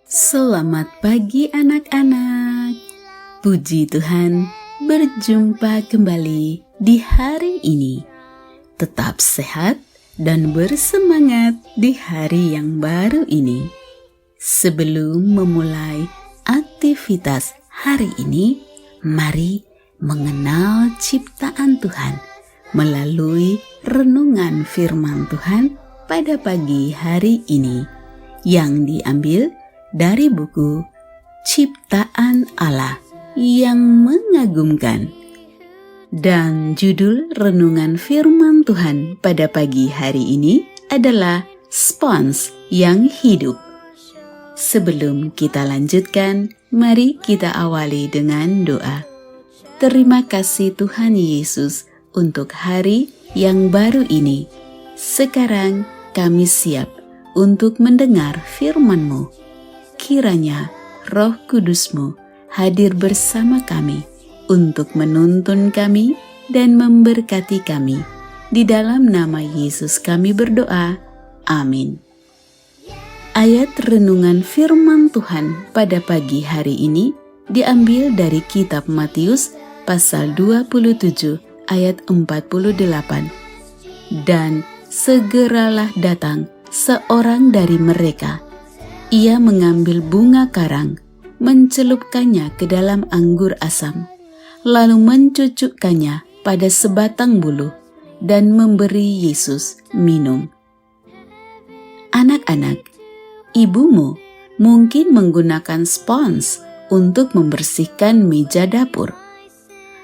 Selamat pagi anak-anak. Puji Tuhan, berjumpa kembali di hari ini. Tetap sehat dan bersemangat di hari yang baru ini. Sebelum memulai aktivitas hari ini, mari mengenal ciptaan Tuhan melalui renungan firman Tuhan pada pagi hari ini yang diambil dari buku Ciptaan Allah yang Mengagumkan. Dan judul renungan firman Tuhan pada pagi hari ini adalah Spons yang Hidup. Sebelum kita lanjutkan, mari kita awali dengan doa. Terima kasih Tuhan Yesus untuk hari yang baru ini. Sekarang kami siap untuk mendengar firman-Mu. Kiranya Roh Kudus-Mu hadir bersama kami untuk menuntun kami dan memberkati kami. Di dalam nama Yesus kami berdoa. Amin. Ayat renungan firman Tuhan pada pagi hari ini diambil dari kitab Matius pasal 27 ayat 48. Dan segeralah datang seorang dari mereka. Ia mengambil bunga karang, mencelupkannya ke dalam anggur asam, lalu mencucukkannya pada sebatang buluh dan memberi Yesus minum. Anak-anak, ibumu mungkin menggunakan spons untuk membersihkan meja dapur.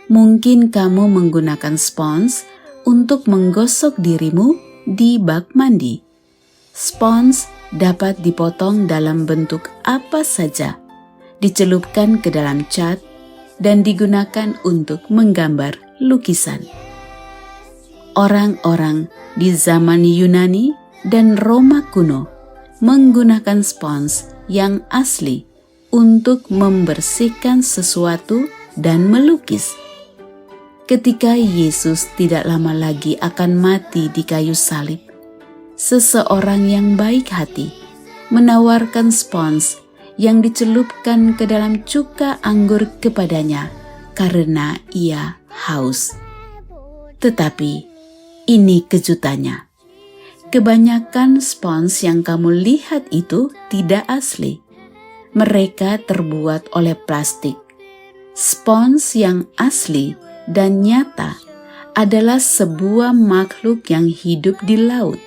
Mungkin kamu menggunakan spons untuk menggosok dirimu di bak mandi. Spons dapat dipotong dalam bentuk apa saja, dicelupkan ke dalam cat, dan digunakan untuk menggambar lukisan. Orang-orang di zaman Yunani dan Roma kuno menggunakan spons yang asli untuk membersihkan sesuatu dan melukis. Ketika Yesus tidak lama lagi akan mati di kayu salib, seseorang yang baik hati menawarkan spons yang dicelupkan ke dalam cuka anggur kepadanya karena ia haus. Tetapi ini kejutannya. Kebanyakan spons yang kamu lihat itu tidak asli. Mereka terbuat oleh plastik. Spons yang asli dan nyata adalah sebuah makhluk yang hidup di laut,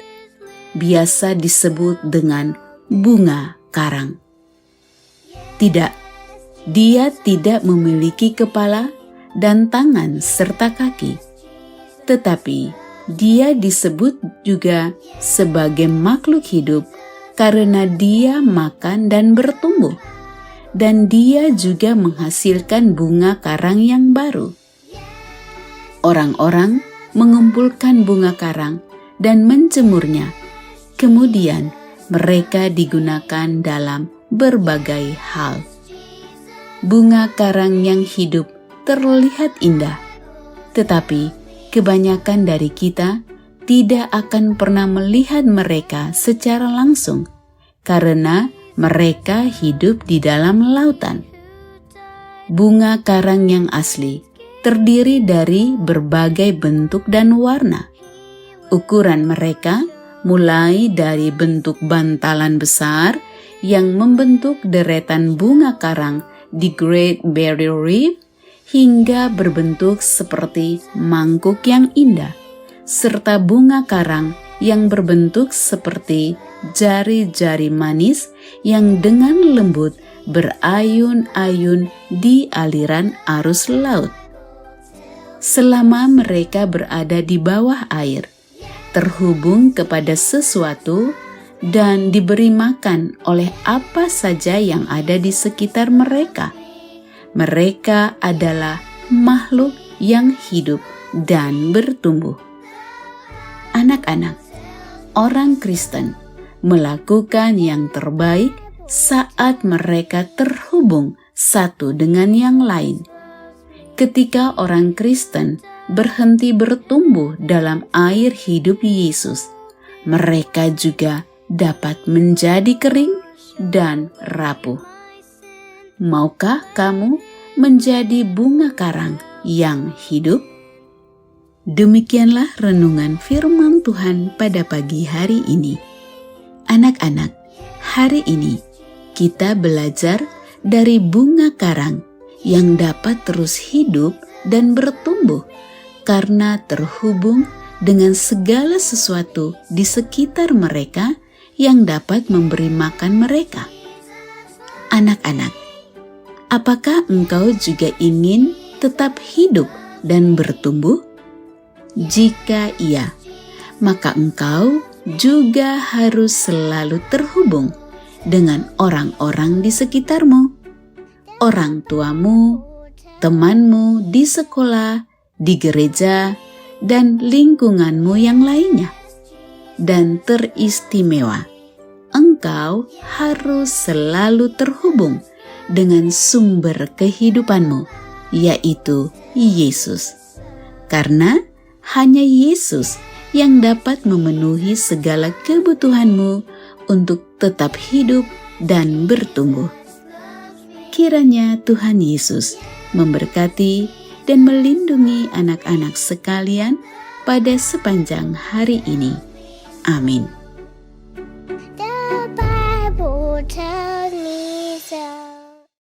biasa disebut dengan bunga karang. Tidak, dia tidak memiliki kepala dan tangan serta kaki, tetapi dia disebut juga sebagai makhluk hidup karena dia makan dan bertumbuh, dan dia juga menghasilkan bunga karang yang baru. Orang-orang mengumpulkan bunga karang dan menjemurnya. Kemudian mereka digunakan dalam berbagai hal. Bunga karang yang hidup terlihat indah, tetapi kebanyakan dari kita tidak akan pernah melihat mereka secara langsung karena mereka hidup di dalam lautan. Bunga karang yang asli terdiri dari berbagai bentuk dan warna. Ukuran mereka mulai dari bentuk bantalan besar yang membentuk deretan bunga karang di Great Barrier Reef hingga berbentuk seperti mangkuk yang indah, serta bunga karang yang berbentuk seperti jari-jari manis yang dengan lembut berayun-ayun di aliran arus laut. Selama mereka berada di bawah air, terhubung kepada sesuatu dan diberi makan oleh apa saja yang ada di sekitar mereka. Mereka adalah makhluk yang hidup dan bertumbuh. Anak-anak, orang Kristen melakukan yang terbaik saat mereka terhubung satu dengan yang lain. Ketika orang Kristen berhenti bertumbuh dalam air hidup Yesus, mereka juga dapat menjadi kering dan rapuh. Maukah kamu menjadi bunga karang yang hidup? Demikianlah renungan firman Tuhan pada pagi hari ini. Anak-anak, hari ini kita belajar dari bunga karang yang dapat terus hidup dan bertumbuh karena terhubung dengan segala sesuatu di sekitar mereka yang dapat memberi makan mereka. Anak-anak, apakah engkau juga ingin tetap hidup dan bertumbuh? Jika iya, maka engkau juga harus selalu terhubung dengan orang-orang di sekitarmu, orang tuamu, temanmu di sekolah, di gereja, dan lingkunganmu yang lainnya. Dan teristimewa, engkau harus selalu terhubung dengan sumber kehidupanmu, yaitu Yesus. Karena hanya Yesus yang dapat memenuhi segala kebutuhanmu untuk tetap hidup dan bertumbuh. Kiranya Tuhan Yesus memberkati dan melindungi anak-anak sekalian pada sepanjang hari ini. Amin.